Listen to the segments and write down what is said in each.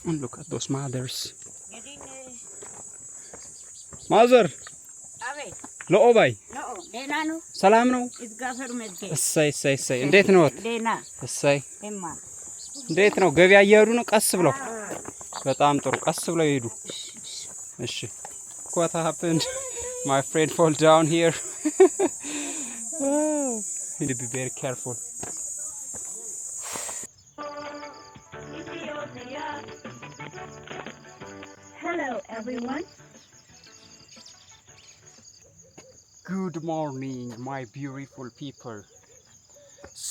And look at those mothers. Mother! Lo bay. ሰላም ነው? እሰይ እሰይ እሰይ። እንዴት ነው? እሰይ። እንዴት ነው? ገበያ እየሄዱ ነው? ቀስ ብለው። በጣም ጥሩ። ቀስ ብለው ይሄዱ። እሺ። What happened? My friend fall down here. Need to be very careful. Hello everyone. Good morning, my beautiful people.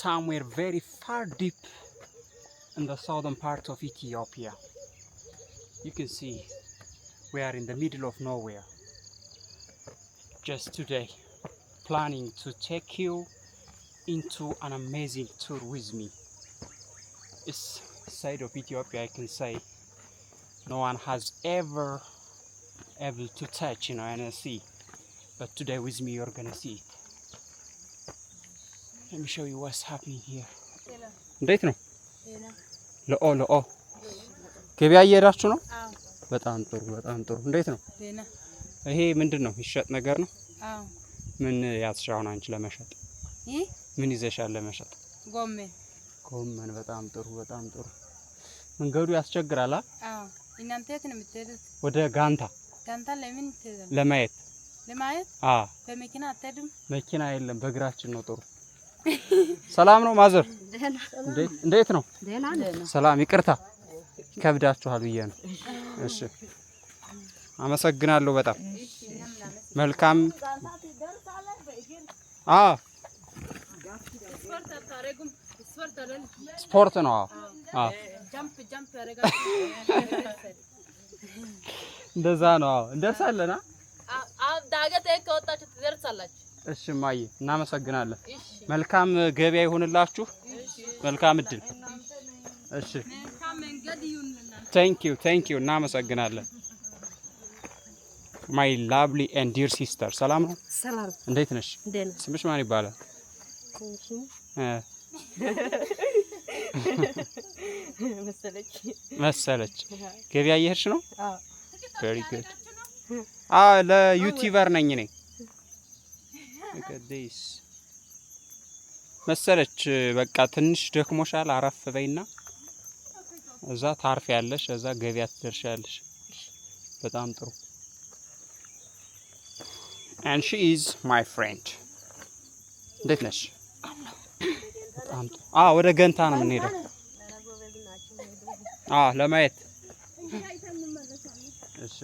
Somewhere very far deep in the southern part of Ethiopia. You can see we are in the middle of nowhere. Just today, planning to take you into an amazing tour with me. This side of Ethiopia, I can say, no one has ever able to touch, and see. But today with me, you're gonna see it. Let me show you what's happening here. እንዴት ነው? ለኦ ገበያ እየሄዳችሁ ነው? አዎ። በጣም ጥሩ በጣም ጥሩ። እንዴት ነው? ይሄ ምንድን ነው? ይሸጥ ነገር ነው? አዎ። ምን ያዝሻውን አንቺ ለመሸጥ? ምን ይዘሻል ለመሸጥ? ጎመን። በጣም ጥሩ በጣም ጥሩ። መንገዱ ያስቸግራል? አዎ። እናንተ የት ነው የምትሄዱት? ወደ ጋንታ ለምን ትሄዳለህ? ለማየት አዎ። በመኪና አትሄድም? መኪና የለም፣ በእግራችን ነው። ጥሩ። ሰላም ነው ማዘር? እንዴት ነው? ሰላም። ይቅርታ ከብዳችኋል ብዬ ነው። እሺ፣ አመሰግናለሁ በጣም መልካም። ስፖርት ነው። አዎ እንደዛ ነው። እንደርሳለን። ዳገት ከወጣችሁ ትደርሳላችሁ። እሺ ማዬ፣ እናመሰግናለን። መልካም ገበያ ይሁንላችሁ። መልካም እድል። እሺ፣ ቴንክ ዩ እናመሰግናለን። ማይ ላቭሊ ኤንድ ዲር ሲስተር፣ ሰላም ነው? ሰላም። እንዴት ነሽ? ስምሽ ማን ይባላል? መሰለች። ገበያ እየሄድሽ ነው? አዎ። ቬሪ ጉድ። ለዩቲዩበር ነኝ እኔ። መሰለች። በቃ ትንሽ ደክሞሻል፣ አረፍ በይና እዛ ታርፊያለሽ፣ እዛ ገበያ ትደርሻለሽ። በጣም ጥሩ። and she is my friend. እንዴት ነሽ? በጣም ጥሩ። ወደ ገንታ ነው የምንሄደው። ለማየት። እሺ።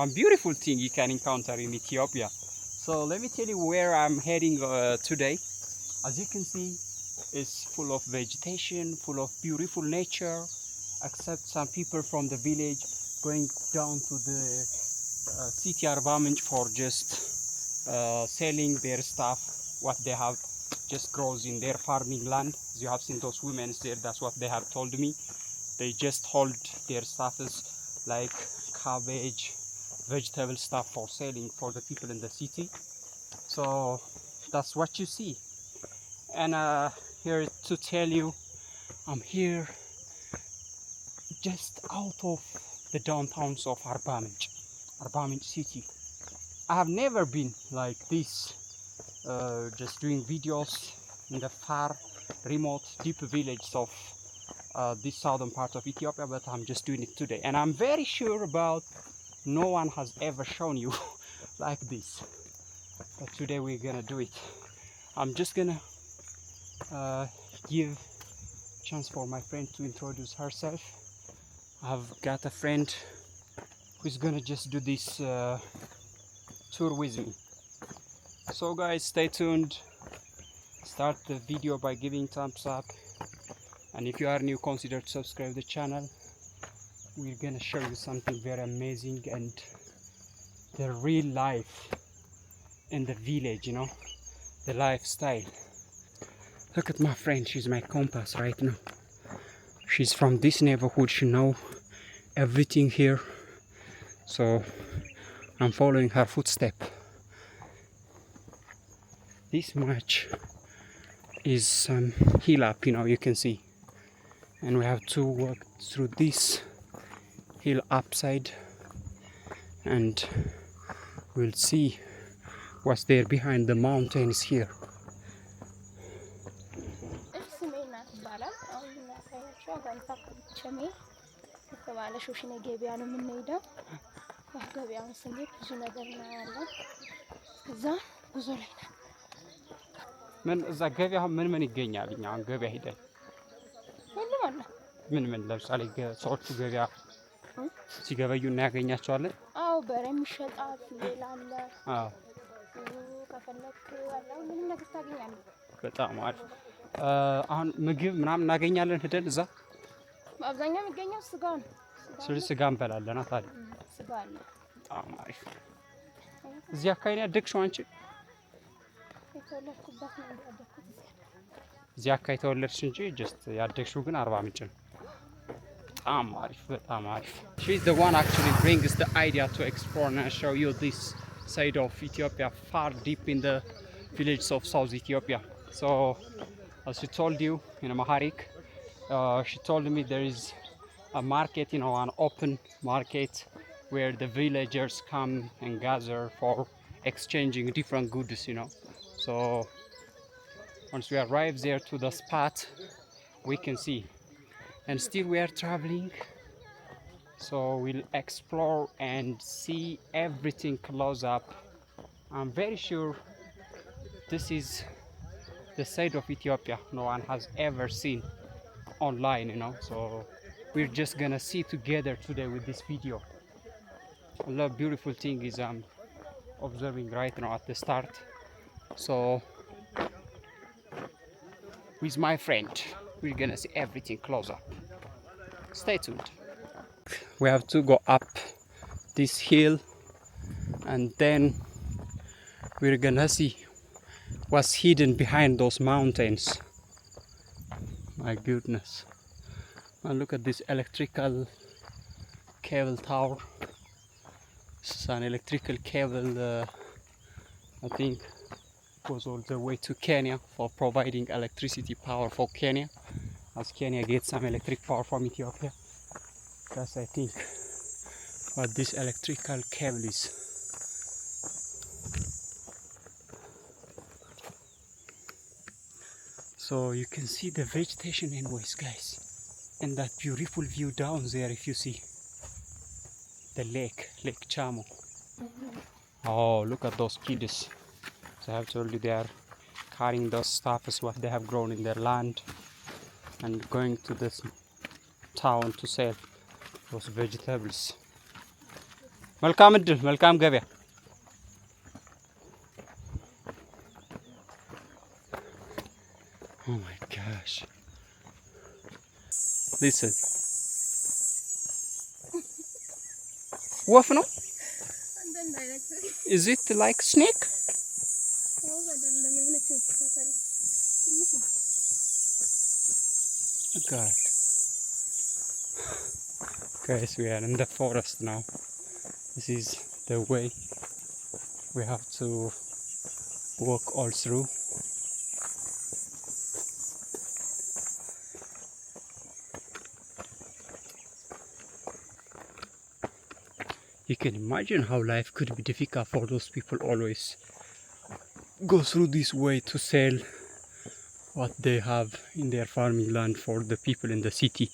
One beautiful thing you can encounter in Ethiopia. So let me tell you where I'm heading today. As you can see, it's full of vegetation, full of beautiful nature, except some people from the village going down to the city Arba Minch for just selling their stuff, what they have just grows in their farming land. As you have seen those women there, that's what they have told me. They just hold their stuffs like cabbage, vegetable stuff for selling for the people in the city. So that's what you see. And here to tell you, I'm here just out of the downtowns of Arba Minch city. I have never been like this, just doing videos in the far, remote, deep villages of this southern part of Ethiopia, but I'm just doing it today. And I'm very sure about no one has ever shown you like this. But today we're gonna do it. I'm just gonna give chance for my friend to introduce herself. I've got a friend who's gonna just do this tour with me. So guys, stay tuned. Start the video by giving thumbs up, and if you are new, consider to subscribe the channel. We're gonna show you something very amazing and the real life in the village, the lifestyle. Look at my friend, she's my compass right now. She's from this neighborhood, she knows everything here, so I'm following her footstep. This much is some hill up, you can see and we have to walk through this hill upside, and we'll see what's there behind the mountains here. የተባለ ሾሽኔ ገበያ ነው የምንሄደው። ገበያውን ስንሄድ ብዙ ነገር እናያለን። እዛ ጉዞ ላይ ነን። ምን እዛ ገበያ ምን ይገኛል? እኛ አሁን ገበያ ሄደን ሁሉም አለ። ምን ለምሳሌ ሰዎቹ ገበያ ሲገበዩ እናያገኛቸዋለን? አዎ፣ በሬም ይሸጣል፣ ፍየል አለ። አዎ፣ ከፈለክ አለ፣ ምንም ነገር ታገኛለህ። በጣም አሪፍ። አሁን ምግብ ምናምን እናገኛለን ሄደን እዛ? አብዛኛው የሚገኘው ስጋ ነው። ስለዚህ ስጋ እንበላለን። ታዲያ ስጋ አለ። በጣም አሪፍ። እዚህ አካባቢ ነው ያደግሽው አንቺ? የተወለድኩበት ነው ያደግኩት። እዚህ አካባቢ ተወለድሽ እንጂ ጀስት ያደግሽው ግን አርባ ምንጭ ነው። በጣም አሪፍ፣ በጣም አሪፍ። She is the one actually brings the idea to explore and show you this side of Ethiopia, far deep in the villages of South Ethiopia. So, as she told you in Amharic, she told me there is a market, an open market where the villagers come and gather for exchanging different goods, So once we arrive there to the spot, we can see. And still we are traveling, so we'll explore and see everything close up. I'm very sure this is the side of Ethiopia no one has ever seen online, so we're just gonna see together today with this video. A beautiful thing is I'm observing right now at the start. So with my friend we're gonna see everything close up. Stay tuned. We have to go up this hill and then we're gonna see what's hidden behind those mountains. My goodness. And look at this electrical cable tower. It's an electrical cable, I think goes all the way to Kenya for providing electricity power for Kenya, as Kenya gets some electric power from Ethiopia. That's, I think, what this electrical cable is. So you can see the vegetation anyways, guys, and that beautiful view down there. If you see the Lake Chamo. Oh, look at those kids. So I have told you they are carrying those stuff as what they have grown in their land and going to this town to sell those vegetables. መልካም እድል፣ መልካም ገበያ። Oh my gosh. Listen. ወፍ ነው? Is it like snake? Oh God. Guys, we are in the forest now. This is the way we have to walk all through. You can imagine how life could be difficult for those people always go through this way to sell what they have in their farming land for the people in the city.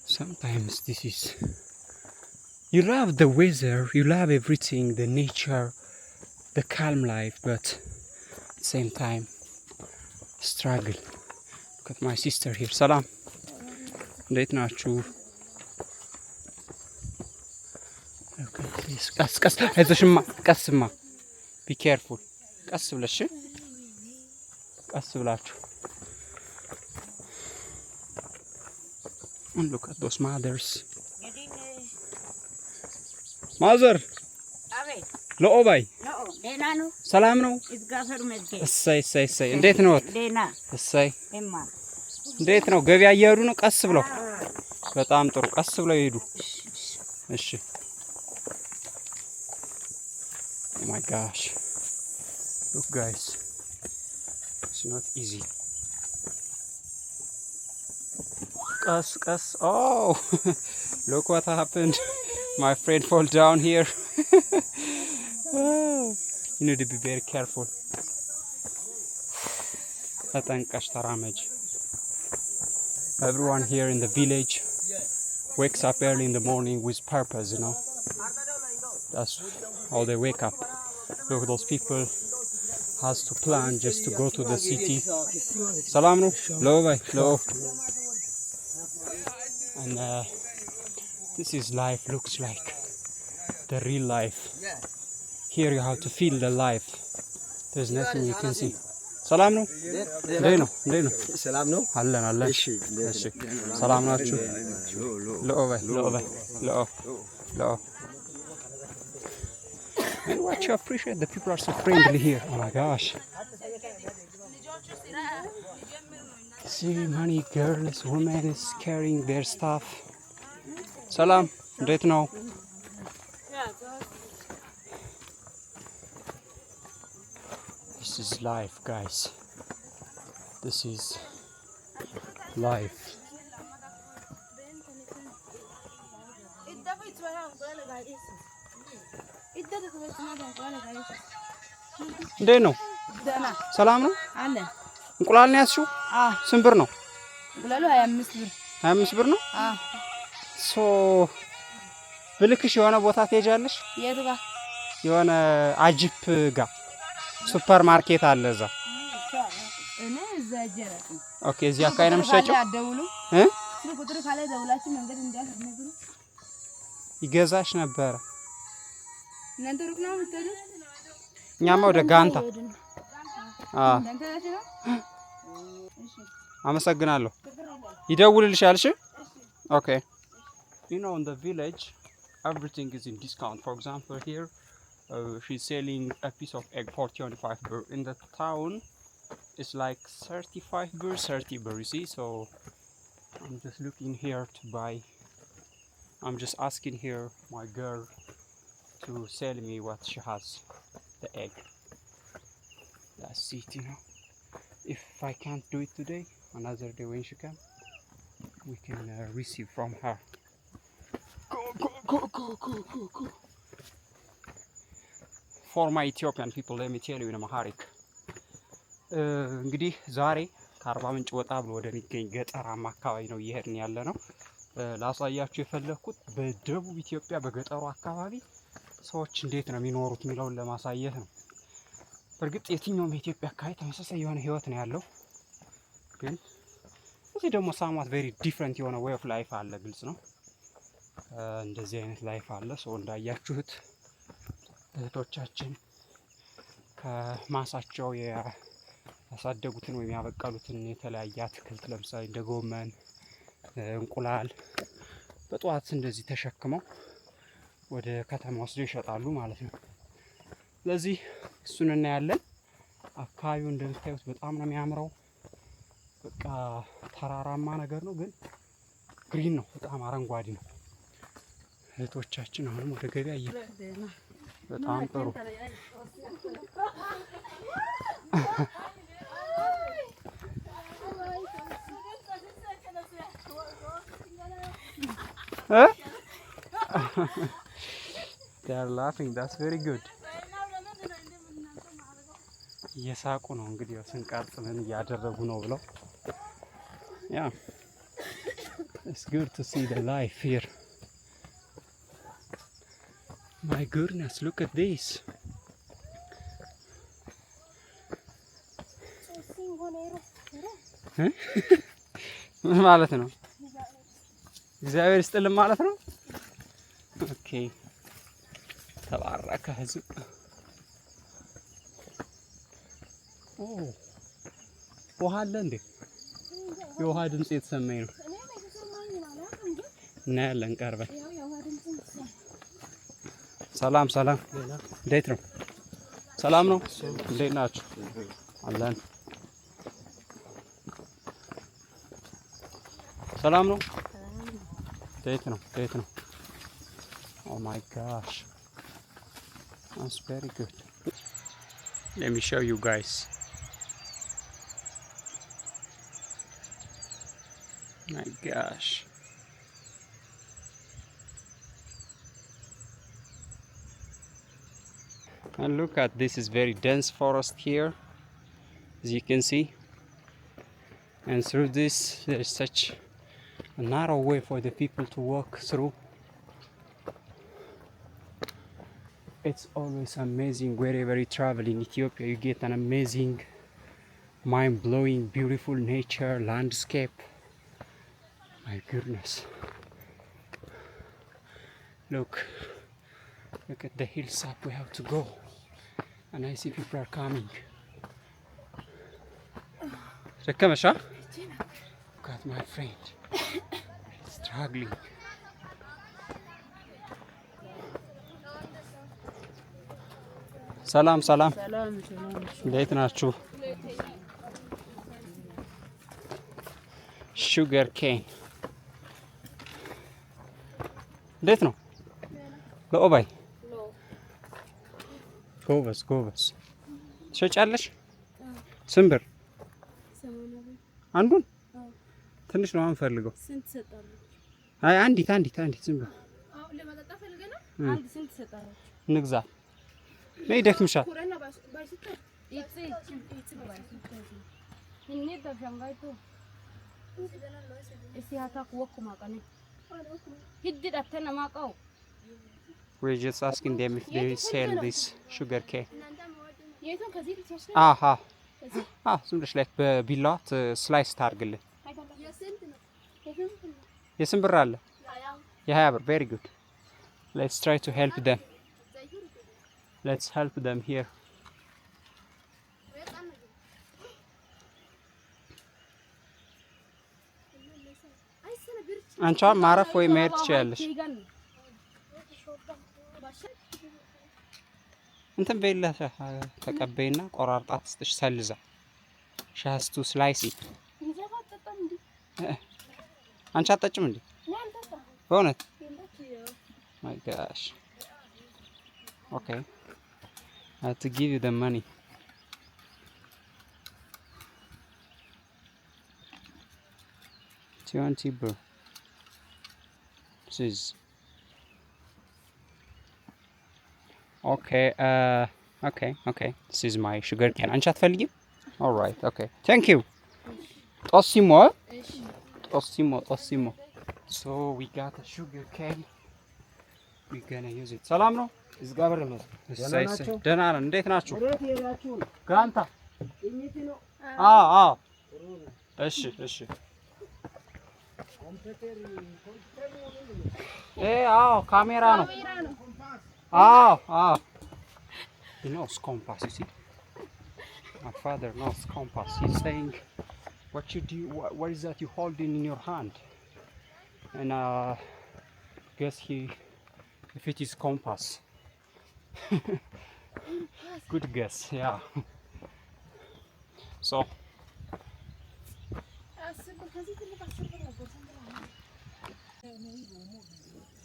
Sometimes this is, you love the weather, you love everything, the nature, the calm life, but at the same time struggle. Look at my sister here. Salam. እንዴት ናችሁ? ቀስ አይዞሽማ፣ ቀስማ ቢ ኬርፉል፣ ቀስ ብለሽ፣ ቀስ ብላችሁ። And look at those mothers. ማዘር ለኦባይ ሰላም ነው? እሰይ እሰይ እሰይ። እንዴት ነው? እሰይ። እንዴት ነው? ገበያ እየሄዱ ነው? ቀስ ብለው። በጣም ጥሩ፣ ቀስ ብለው ይሄዱ። እሺ። Oh my gosh. Look guys. It's not easy. Cus. Oh, look what happened. My friend fall down here. Oh, you need to be very careful. Everyone here in the village wakes up early in the morning with purpose, you know. That's how they wake up. Look, those people has to plan just to go to the city. Salam no? Low bhai, low. And this is life, looks like the real life. Here you have to feel the life. There's nothing you can see. Salam no? Deno. Salam no? Allan. Salam nachu. Low bhai, low. And what you appreciate, the people are so friendly here. Oh my gosh. See many girls, women is carrying their stuff. Salam, right now. This is life, guys. This is life. እንዴት ነው? ሰላም ነው? አለ እንቁላል ነው ያዝሽው? ስንት ብር ነው? እንቁላሉ 25 ብር። 25 ብር ነው? ሶ ብልክሽ የሆነ ቦታ ትሄጃለሽ? የት ጋር? የሆነ አጂፕ ጋር ሱፐር ማርኬት አለ እዛ። እኔ እዛ ጀራቱ። ኦኬ፣ እዚህ አካባቢ ነው የምትሸጪው? ቁጥር ካለ ደውላችሁ መንገድ እንዲያስነግሩ ይገዛሽ ነበረ። እናንተ ሩቅ ነው የምትሄዱት? እኛማ ወደ ጋንታ። አመሰግናለሁ። ይደውልልሻል። እሺ ኦኬ። You know, in the village everything is in discount. For example, here she's selling a piece of egg for 25 birr. In the town it's like 35 birr, 30 birr, you see. So I'm just looking here to buy. I'm just asking here my girl to sell me what she has, the egg. That's it, you know. If I can't do it today, another day when she can, we can receive from her. Go. For my Ethiopian people, let me tell you in Amharic. እንግዲህ ዛሬ ከአርባ ምንጭ ወጣ ብሎ ወደሚገኝ ገጠራማ አካባቢ ነው እየሄድን ያለ ነው። ላሳያችሁ የፈለኩት በደቡብ ኢትዮጵያ በገጠሩ አካባቢ ሰዎች እንዴት ነው የሚኖሩት የሚለውን ለማሳየት ነው። በእርግጥ የትኛውም የኢትዮጵያ አካባቢ ተመሳሳይ የሆነ ህይወት ነው ያለው፣ ግን እዚህ ደግሞ ሳማት ቬሪ ዲፍረንት የሆነ ዌይ ኦፍ ላይፍ አለ። ግልጽ ነው፣ እንደዚህ አይነት ላይፍ አለ። ሰው እንዳያችሁት እህቶቻችን ከማሳቸው ያሳደጉትን ወይም ያበቀሉትን የተለያየ አትክልት ለምሳሌ እንደ ጎመን፣ እንቁላል በጧት እንደዚህ ተሸክመው ወደ ከተማ ወስደው ይሸጣሉ ማለት ነው። ስለዚህ እሱን እናያለን። አካባቢው እንደምታዩት በጣም ነው የሚያምረው። በቃ ተራራማ ነገር ነው፣ ግን ግሪን ነው፣ በጣም አረንጓዴ ነው። እህቶቻችን አሁንም ወደ ገበያ በጣም ጥሩ They are laughing. That's very good. እየሳቁ ነው እንግዲህ ስንቀርጽ ምን እያደረጉ ነው ብለው። Yeah, it's good to see the life here. My goodness, look at this. ምን ማለት ነው? እግዚአብሔር ይስጥልን ማለት ነው። ኦኬ፣ ተባረከ ህዝብ። ኦ ውሃ አለ እንዴ? የውሃ ድምጽ የተሰማኝ ነው። እናያለን ቀርበን። ሰላም፣ እንዴት ነው? ሰላም ነው? እንዴት ናችሁ? አለን። ሰላም ነው? እንዴት ነው? Oh my gosh, that's very good. Let me show you guys. My gosh. And look at this, is very dense forest here, as you can see. And through this, there is such a narrow way for the people to walk through. It's always amazing wherever you travel in Ethiopia. You get an amazing, mind-blowing, beautiful nature landscape. My goodness. Look at the hillside we have to go. And I see people are coming. Look at my friend. Struggling. ሰላም ሰላም፣ እንዴት ናችሁ? ሹገር ኬን እንዴት ነው? ለኦባይ ጎበዝ ጎበዝ። ትሸጫለሽ? ስንት ብር አንዱን? ትንሽ ነው የምፈልገው። ስንት ትሰጣለች? አይ አንዲት ዝም ብሎ ለመጠጣ ፈልገህ ነው? አንድ ስንት ትሰጣለች? ንግዛ። ነይ ደክምሻል። We're just asking them if they sell this sugar cane. ዝም ብለሽ ላይክ በቢላዋ ስላይስ ታርግልን። የስንት ብር አለ? የ20 ብር። ቬሪ ጉድ። Let's try to help them. Let's help them here. አንቺን ማረፍ ወይ መሄድ ትችያለሽ። እንትን በይላ ተቀበይና ቆራርጣት ስትሽ ሰልዛ ሻስቱ ስላይሲ። አንቺ አትጠጭም እንዴ? በእውነት? My gosh. Okay. I have to give you the money. $20. This is okay. Okay. This is my sugar cane. አንቺ አትፈልጊም? All right. Okay. Thank you. ጦሲሞ. So we got a sugar cane. We're gonna use it. ሰላም ነው? እግዚአብሔር ይመስገን። ደህና ነን። እንዴት ናችሁ? ወዴት ሄዳችሁ ነው? ጋንታ። እኚህ ነው። አዎ። እሺ። አዎ ካሜራ ነው። አዎ። He knows compass, you see. My father knows compass. He's saying, what is that you holding in your hand? And guess if it is compass. Good guess, yeah. So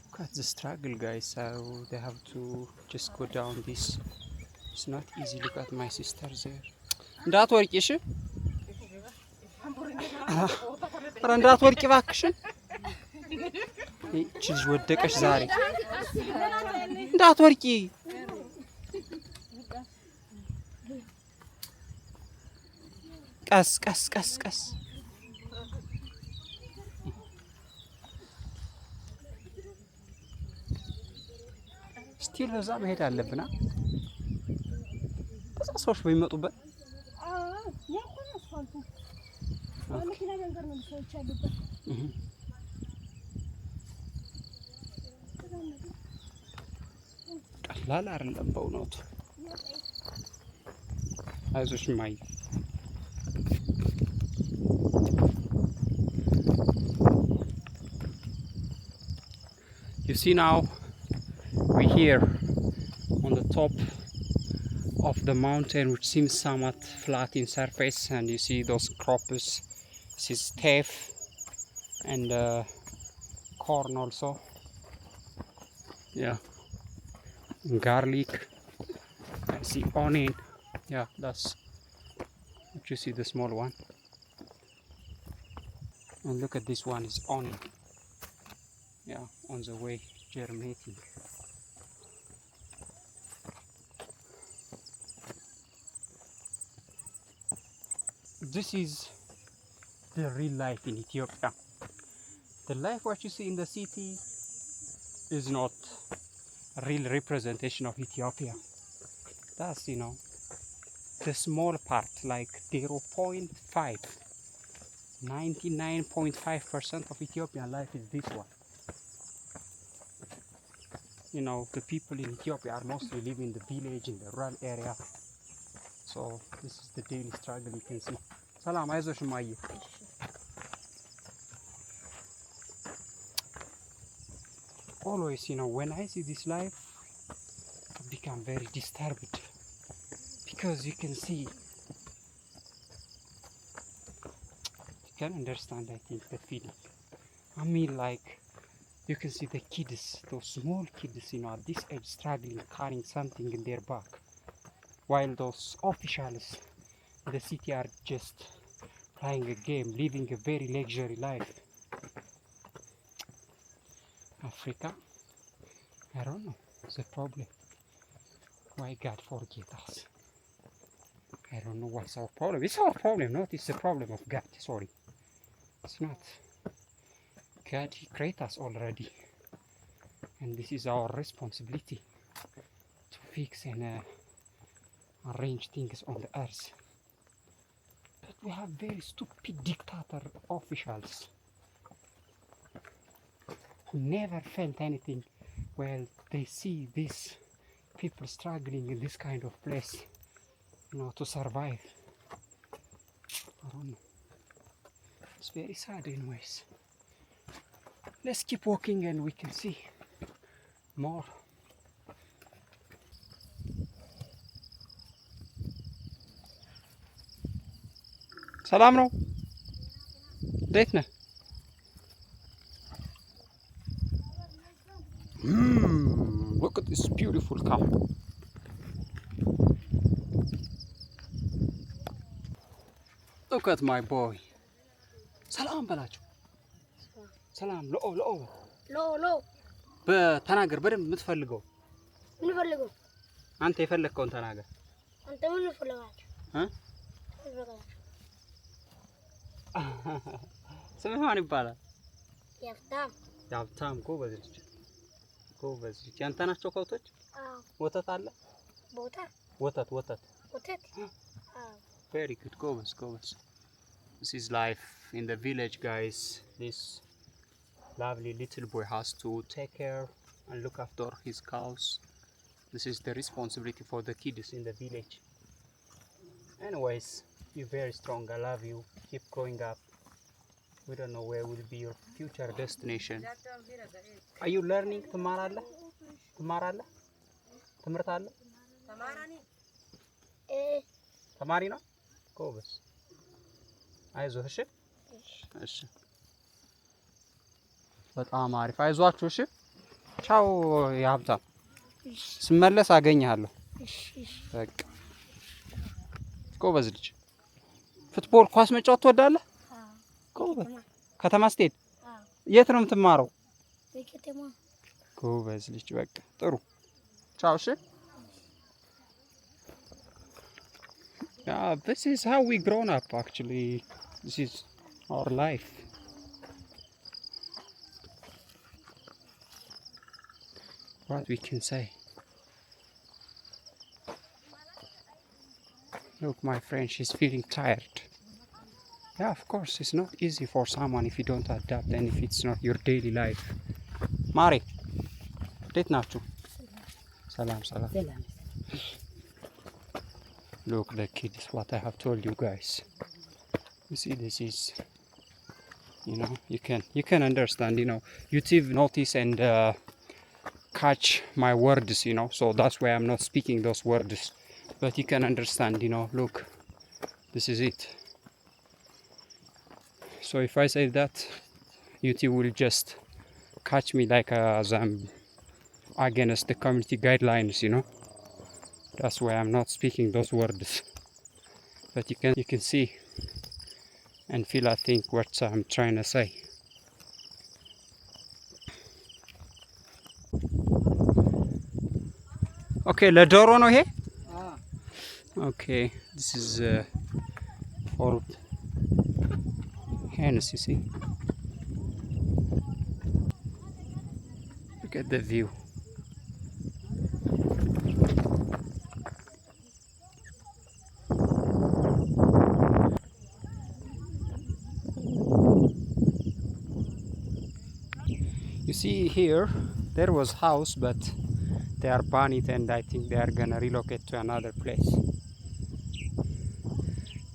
look at the struggle, guys. So they have to just go down this. It's not easy. Look at my sister there. እንዳትወርቂ እሺ። ኧረ እንዳትወርቂ እባክሽን። እቺ ልጅ ወደቀሽ ዛሬ። እንዳትወርቂ። ቀስ ስቲል በዛ መሄድ አለብና በዛ ሰዎች በሚመጡበት ቀላል አይደለም በእውነቱ። አይዞሽ ማይ You see now we're here on the top of the mountain, which seems somewhat flat in surface, and you see those crops. This is teff and corn also. Yeah, garlic. I see onion. Yeah, that's what you see, the small one. And look at this one is on, yeah, on the way germinating. This is the real life in Ethiopia. The life what you see in the city is not a real representation of Ethiopia. That's, you know, the small part, like 0.5. 99.5% of Ethiopian life is this one. You know, the people in Ethiopia are mostly living in the village, in the rural area. So this is the daily struggle you can see. Salam, አይዞሽ እማዬ. Always, you know, when I see this life, I become very disturbed because you can see, you can understand, I think, the feeling. I mean, like, you can see the kids, those small kids, you know, at this age struggling, carrying something in their back, while those officials in the city are just playing a game, living a very luxury life. Africa, I don't know, it's a problem. Why God forget us? I don't know what's our problem. It's our problem, not it's the problem of God, sorry. It's not. God, He created us already. And this is our responsibility to fix and arrange things on the earth. But we have very stupid dictator officials who never felt anything while they see these people struggling in this kind of place, you know, to survive. I don't know. It's very sad anyways. Let's keep walking and we can see more. ሰላም ነው? እንዴት ነህ? Look at this beautiful cow. Look at my boy. ሰላም በላቸው። ሰላም ሎኦ ሎኦ ሎ በተናገር በደንብ የምትፈልገው ምን ፈልገው? አንተ የፈለግከውን ተናገር። አንተ ምን ፈልጋችሁ? ስምህ ማን ይባላል? ያፍታም። ያፍታም። ጎበዝ ልጅ ጎበዝ ልጅ። ያንተ ናቸው ከብቶች? አዎ። ወተት አለ? ወተት ወተት። አዎ። Very good, ጎበዝ ጎበዝ። This is life in the village, guys. This lovely little boy has to take care and look after his cows. This is the responsibility for the kids in the village. Anyways, you're very strong. I love you. Keep growing up. We don't know where will be your future destination. Are you learning? ትማራለህ? ትምህርት አለ? ተማሪ ነው? ጎበዝ። አይዞህ። እሺ እሺ። በጣም አሪፍ። አይዟችሁ። እሺ። ቻው የሀብታም። ስመለስ አገኘሃለሁ። በቃ ጎበዝ ልጅ። ፉትቦል ኳስ መጫወት ትወዳለህ? ጎበዝ። ከተማ ስትሄድ የት ነው የምትማረው? በከተማ። ጎበዝ ልጅ። በቃ ጥሩ። ቻው። እሺ። This is how we grown up actually. This is our life. What we can say. Look, my friend, she's feeling tired. Yeah, of course, it's not easy for someone if you don't adapt and if it's not your daily life. Mari, እንዴት ናችሁ? ሰላም ሰላም። Look, the kids, what I have told you guys. You see, this is, you know, you can understand, you know, YouTube notice and catch my words, you know, so that's why I'm not speaking those words, but you can understand, you know. Look, this is it. So if I say that, YouTube will just catch me like as I'm against the community guidelines, you know. That's why I'm not speaking those words. But you can see and feel, I think, what I'm trying to say. Okay, ለዶሮ ነው ይሄ? Okay, this is for hens, you see. Look at the view. You see here, there was house, but they are burned it, and I think they are gonna relocate to another place.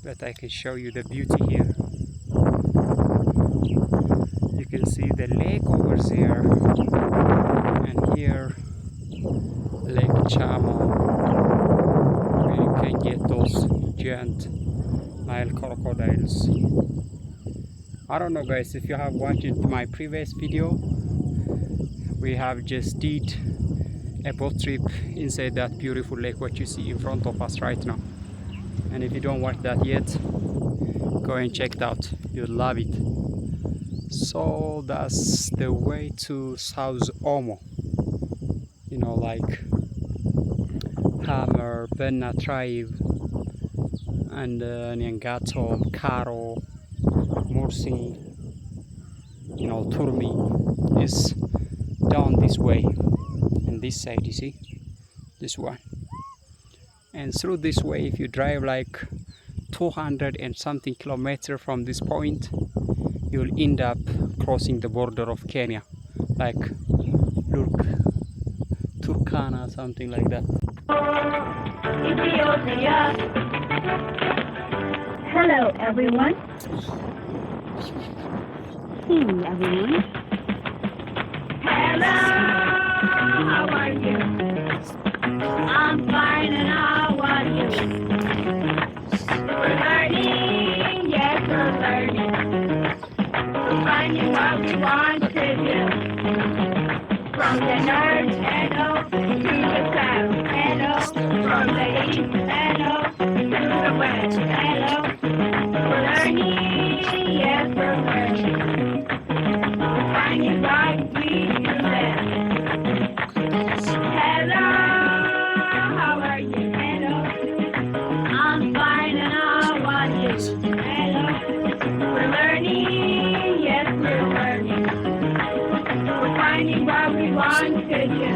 But I can show you the beauty here. You can see the lake over there, and here Lake Chamo, where you can get those giant Nile crocodiles. I don't know, guys, if you have watched my previous video, we have just did a boat trip inside that beautiful lake what you see in front of us right now. And if you don't watch that yet, go and check it out, you'll love it. So that's the way to South Omo, you know, like Hammer, Benna tribe, and Nyangato, Karo, Mursi, you know, Turmi is down this way, and this side, you see, this one. And through this way, if you drive like 200 and something kilometers from this point, you'll end up crossing the border of Kenya, like look, Turkana, something like that. Ethiopia. Hello, everyone. Hey, everyone. Hello, how are you? I'm fine, and how are you? We're learning, yes, we're learning. We're finding what we want to do. From the north, hello, to the south, hello. From the east, hello, to the west, hello. We're learning, yes, we're learning. We're finding what we do best. Hello, how are you? Hello, I'm fine, and how are you? Hello, we're learning, yes, we're learning. We're finding what we want to do.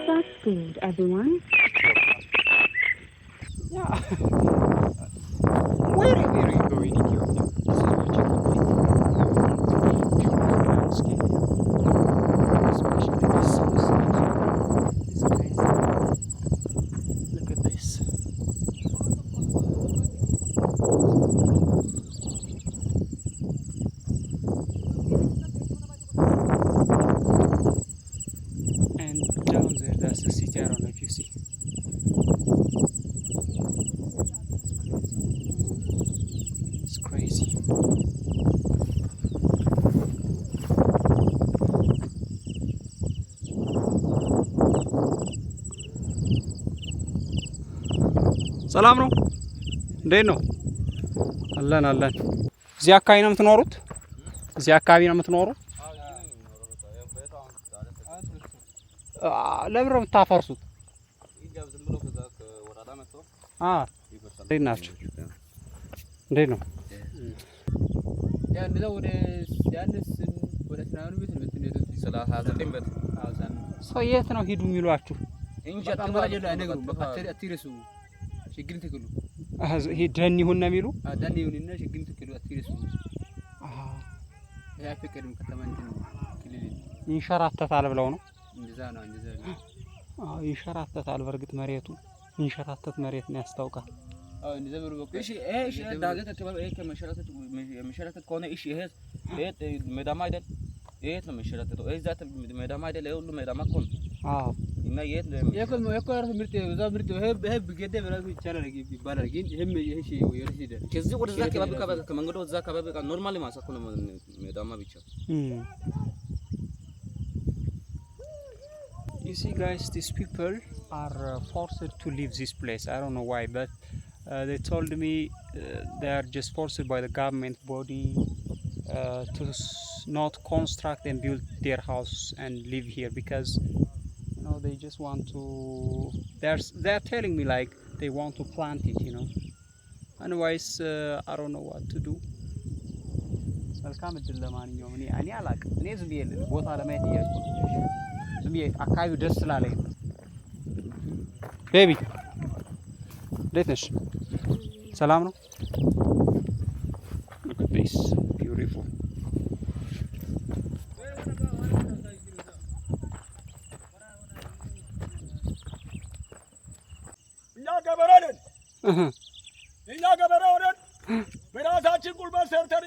That's good, everyone. Yeah. Where are you going, Ethiopia? This is what you can beautiful landscape, especially this sunset. It's crazy. Look at this. And down there, that's the city. I don't know if you see. It's crazy. ሰላም ነው? እንዴት ነው? አለን አለን። እዚህ አካባቢ ነው የምትኖሩት? እዚህ አካባቢ ነው የምትኖሩት? ለምን ነው የምታፈርሱት? እንዴት ናችሁ? እንዴት ነው? ያ እንደዛ ወደ ያንስ ወደ ትናኑ ቤት ነው የምትሄዱት? 39 በት ሰው የት ነው ሂዱ የሚሏችሁ? እንጂ አማራጭ የለ አይነገሩ በካቴሪ አትይረሱ ችግኝ ትክሉ ይሄ ደን ይሁን ነው የሚሉ ደን ይሁንና ችግኝ ትክሉ አትይረሱ ያ ፍቅርም ከተማ እንትን ክልል ይንሸራተታል ብለው ነው። እንደዛ ነው እንደዛ ነው። ይንሸራተታል። በእርግጥ መሬቱ ይንሸራተት መሬት ነው ያስታውቃል። እንደዛ ብሩ በቃ እሺ እሺ ዳገት አካባቢ ከመሸራተት የመሸራተት ከሆነ እሺ ይሄ ሜዳማ አይደል? የት ነው የሚሸራተተው? እዛት ሜዳማ አይደል? ሁሉ ሜዳማ እኮ ነው። እና የት ነው የኮራር ምርጥ እዛ ምርጥ ይሄ ብገደ ብራሱ ይቻላል ይባላል። ግን ይሄ ይወርሲደ ከዚህ ወደዛ አካባቢ ከመንገዱ ወደዛ አካባቢ ኖርማሊ ማሳኩ ነው ሜዳማ ብቻ። You see, guys, these people are forced to leave this place. I don't know why, but they told me they are just forced by the government body to not construct and build their house and live here because they just want to. They're telling me like they want to plant it, Otherwise, I don't know what to do. መልካም እድል ለማንኛውም እኔ አላውቅም። እኔ ዝም ብዬ ቦታ ለማየት እየሄድኩ ነው። ዝም ብዬ አካባቢው ደስ ስላለኝ ነው። ቤቢ እንዴት ነሽ? ሰላም ነው? Look at this, beautiful. እኛ ገበሬ ነን። በራሳችን ጉልበት ሰርተን